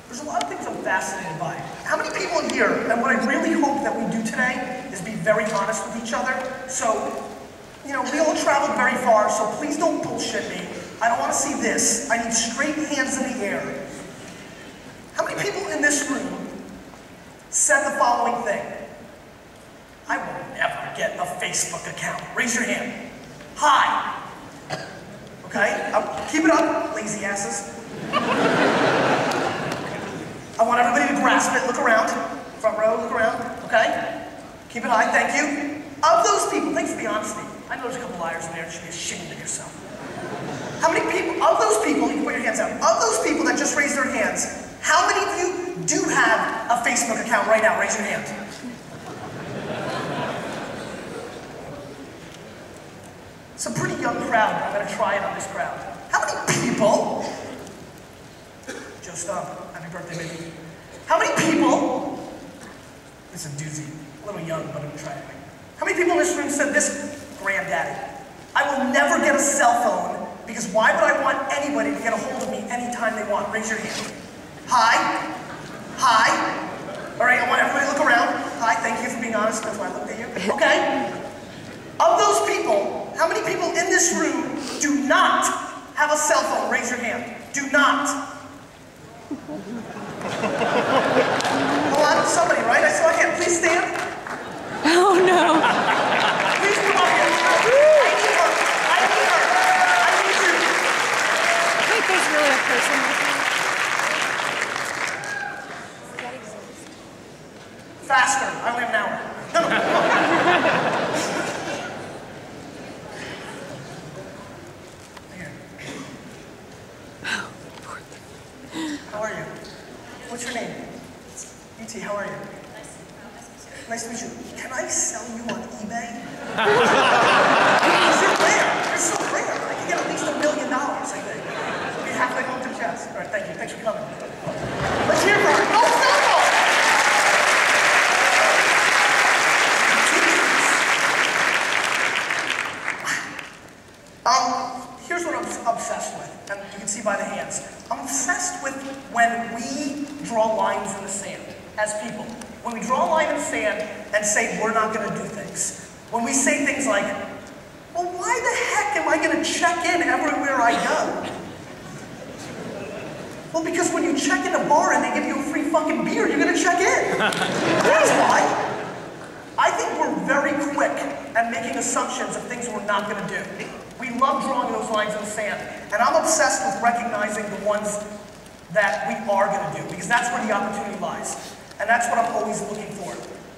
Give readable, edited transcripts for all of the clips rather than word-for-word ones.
There's a lot of things I'm fascinated by. How many people in here, and what I really hope that we do today is be very honest with each other. So, you know, we all traveled very far, so please don't bullshit me. I don't want to see this. I need straight hands in the air. How many people in this room said the following thing? I will never get a Facebook account. Raise your hand. Hi. Okay? Keep it up, lazy asses. I want everybody to grasp it. Look around. Front row, look around. Okay? Keep it high. Thank you. Of those people, thanks for the honesty. I know there's a couple liars in there. You should be ashamed of yourself. How many people, of those people, you can put your hands out, of those people that just raised their hands, how many of you do have a Facebook account right now? Raise your hand. It's a pretty young crowd, but I'm going to try it on this crowd. How many people, Joe Stump, happy birthday, baby. How many people, this is a doozy, a little young, but I'm going to try it. How many people in this room said this, granddaddy? I will never get a cell phone because why would I want anybody to get a hold of me anytime they want? Raise your hand. Hi. Hi. All right, I want everybody to look around. Hi, thank you for being honest. That's why I looked at you. Okay. Of those people, how many people in this room do not have a cell phone? Raise your hand. Do not. Hold on, somebody, right? I saw a hand. Please stand. Oh no. Please come up here. I need her. I need you. Wait, there's really a person with me? Faster. I only have an hour. No. How are you? What's your name? E.T., how are you? Nice to meet you. Can I sell you on eBay? Because you're rare. You're so rare. I can get at least $1 million, I think. You'll be halfway home to chest. All right, thank you. Thanks for coming. Let's hear for her. Go Circle! Here's what I'm obsessed with, and you can see by the hands. I'm obsessed with when we draw lines in the sand as people. When we draw a line in the sand and say we're not going to do things. When we say things like, well, why the heck am I going to check in everywhere I go? Well, because when you check in a bar and they give you a free fucking beer, you're going to check in. That's why. I think we're very quick at making assumptions of things we're not going to do. We love drawing those lines in the sand. And I'm obsessed with recognizing the ones that we are going to do, because that's where the opportunity lies. And that's what I'm always looking for.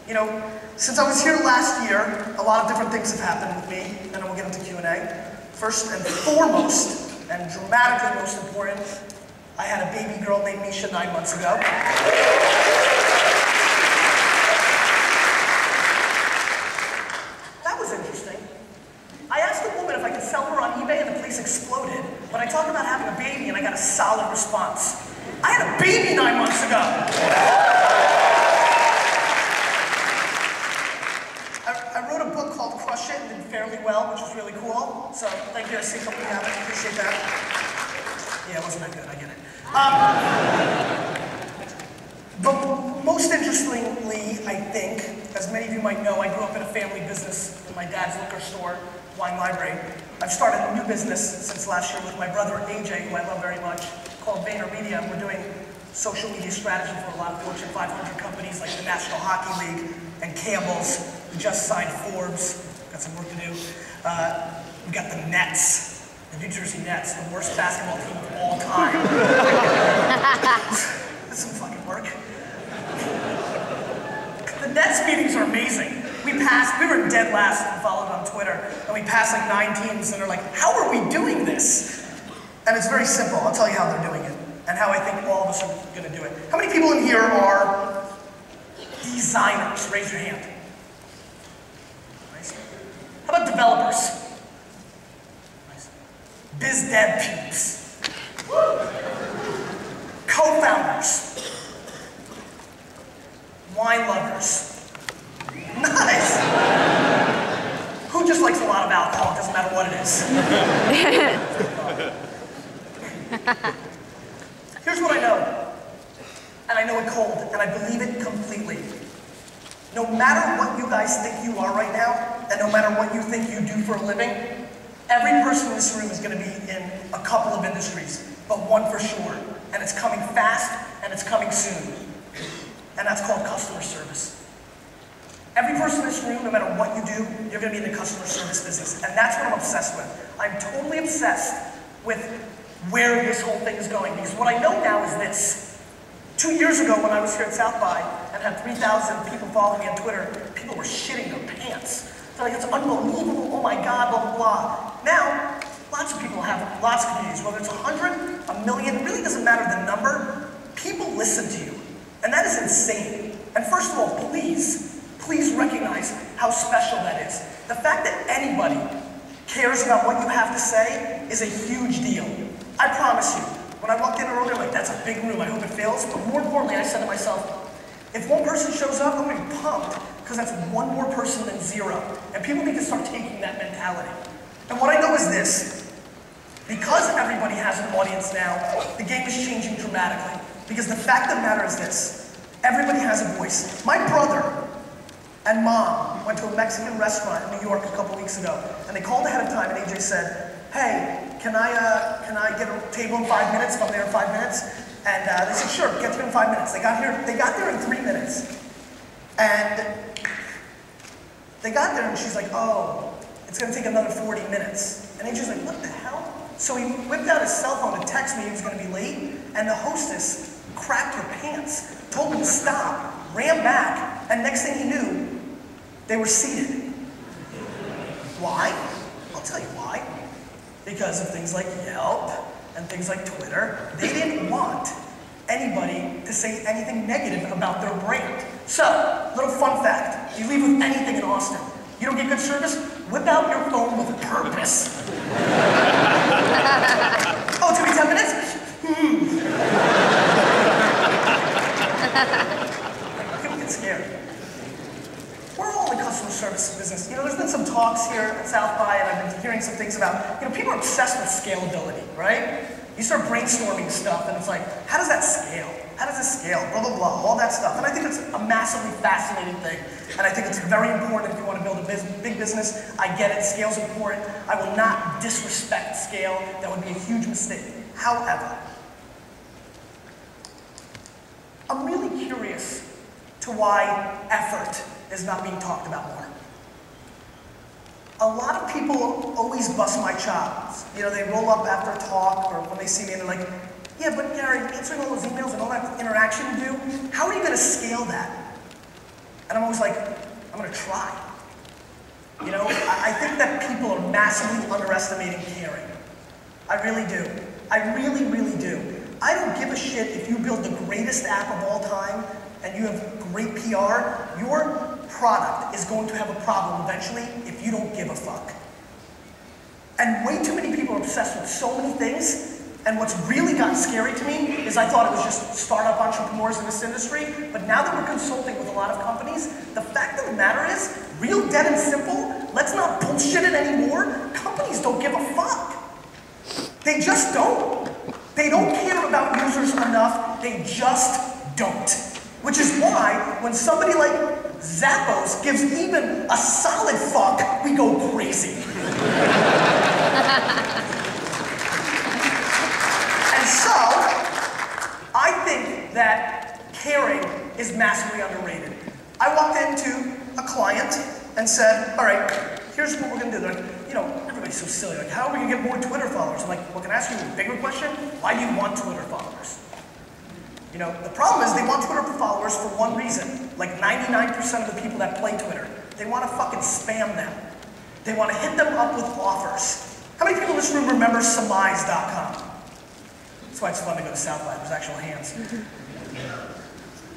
You know, since I was here last year, a lot of different things have happened with me, and then we'll get into Q&A. First and foremost, and dramatically most important, I had a baby girl named Misha 9 months ago. That was interesting. I asked a woman if I could sell her on eBay, and the place exploded. When I talked about having a baby, and I got a solid response. I had a baby 9 months ago. I wrote a book called Crush It and did fairly well, which was really cool. So thank you. I see a couple of you have it. Appreciate that. Yeah, it wasn't that good. I get it. But most interestingly, I think, as many of you might know, I grew up in a family business in my dad's liquor store, wine library. I've started a new business since last year with my brother AJ, who I love very much, called Vaynerchuk. We're doing social media strategy for a lot of Fortune 500 companies like the National Hockey League and Campbell's. We just signed Forbes. Got some work to do. We got the Nets, the New Jersey Nets, the worst basketball team of all time. That's some fucking work. The Nets meetings are amazing. We were dead last and followed on Twitter, and we passed like 9 teams, and they're like, how are we doing this? And it's very simple. I'll tell you how they're doing it, and how I think all of us are going to do it. How many people in here are designers? Raise your hand. Nice. How about developers? Nice. Biz dev peeps. Co-founders. Wine lovers. Nice. Who just likes a lot of alcohol? It doesn't matter what it is. Here's what I know. and I know it cold, and I believe it completely. No matter what you guys think you are right now, and no matter what you think you do for a living, every person in this room is going to be in a couple of industries, but one for sure. And it's coming fast, and it's coming soon. And that's called customer service. Every person in this room, no matter what you do, you're going to be in the customer service business. And that's what I'm obsessed with. I'm totally obsessed with where this whole thing is going. Because what I know now is this. 2 years ago when I was here at SXSWi and had 3,000 people following me on Twitter, people were shitting their pants. They're like, it's unbelievable, oh my God, blah, blah, blah. Now, lots of people have lots of communities, whether it's 100, a million, it really doesn't matter the number. People listen to you. And that is insane. And first of all, please recognize how special that is. The fact that anybody cares about what you have to say is a huge deal. I promise you, when I walked in earlier, like, that's a big room, I hope it fills. But more importantly, I said to myself, if one person shows up, I'm gonna be pumped, because that's one more person than zero. And people need to start taking that mentality. And what I know is this, because everybody has an audience now, the game is changing dramatically. Because the fact of the matter is this, everybody has a voice. My brother and mom went to a Mexican restaurant in New York a couple weeks ago, and they called ahead of time, and AJ said, hey, can I get a table in 5 minutes if I'm there in 5 minutes? And they said, sure, get there in 5 minutes. They got there in 3 minutes. And they got there and she's like, oh, it's gonna take another 40 minutes. And AJ's like, what the hell? So he whipped out his cell phone to text me he was gonna be late, and the hostess crapped her pants, told him to stop, ran back, and next thing he knew, they were seated. Why? I'll tell you why. Because of things like Yelp and things like Twitter. They didn't want anybody to say anything negative about their brand. So, little fun fact, you leave with anything in Austin, you don't get good service, whip out your phone with purpose. Oh, it's gonna be 10 minutes? People get scared. We're all in the customer service business. You know, there's been some talks here at SXSWi, and I've been hearing some things about, you know, people are obsessed with scalability, right? You start brainstorming stuff, and it's like, how does that scale? How does it scale? Blah, blah, blah, all that stuff. And I think it's a massively fascinating thing. And I think it's very important if you want to build a big business. I get it, scale's important. I will not disrespect scale. That would be a huge mistake. However, I'm really curious to why effort is not being talked about more. A lot of people always bust my chops. You know, they roll up after a talk or when they see me and they're like, yeah, but Gary, answering all those emails and all that interaction you do, how are you going to scale that? And I'm always like, I'm going to try. You know, I think that people are massively underestimating caring. I really do. I really, really do. I don't give a shit if you build the greatest app of all time and you have great PR, your product is going to have a problem eventually if you don't give a fuck. And way too many people are obsessed with so many things, and what's really gotten scary to me is I thought it was just startup entrepreneurs in this industry, but now that we're consulting with a lot of companies, the fact of the matter is, real dead and simple, let's not bullshit it anymore, companies don't give a fuck. They just don't. They don't care about users enough, they just don't. Which is why, when somebody like Zappos gives even a solid fuck, we go crazy. And so, I think that caring is massively underrated. I walked into a client and said, all right, here's what we're gonna do. They're like, you know, everybody's so silly. Like, how are we gonna get more Twitter followers? I'm like, well, can I ask you a bigger question? Why do you want Twitter followers? You know, the problem is they want Twitter followers for one reason. Like 99% of the people that play Twitter, they want to fucking spam them. They want to hit them up with offers. How many people in this room remember surmise.com? That's why it's fun to go to SXSWi, there's actual hands.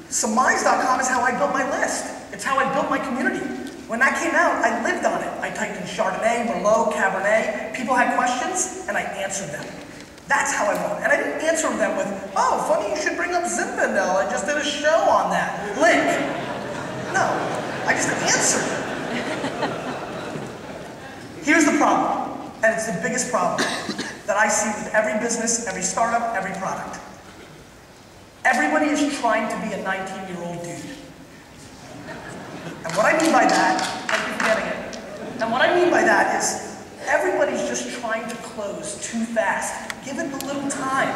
Surmise.com is how I built my list. It's how I built my community. When that came out, I lived on it. I typed in Chardonnay, Merlot, Cabernet. People had questions, and I answered them. That's how I won. And I didn't answer them with, oh, funny you should bring up Zinfandel. I just did a show on that. Link. No, I just answered. Here's the problem, and it's the biggest problem that I see with every business, every startup, every product. Everybody everybody's trying to be a 19-year-old dude. And what I mean by that, thank you for getting it. And what I mean by that is everybody's just trying to close too fast. Give it a little time.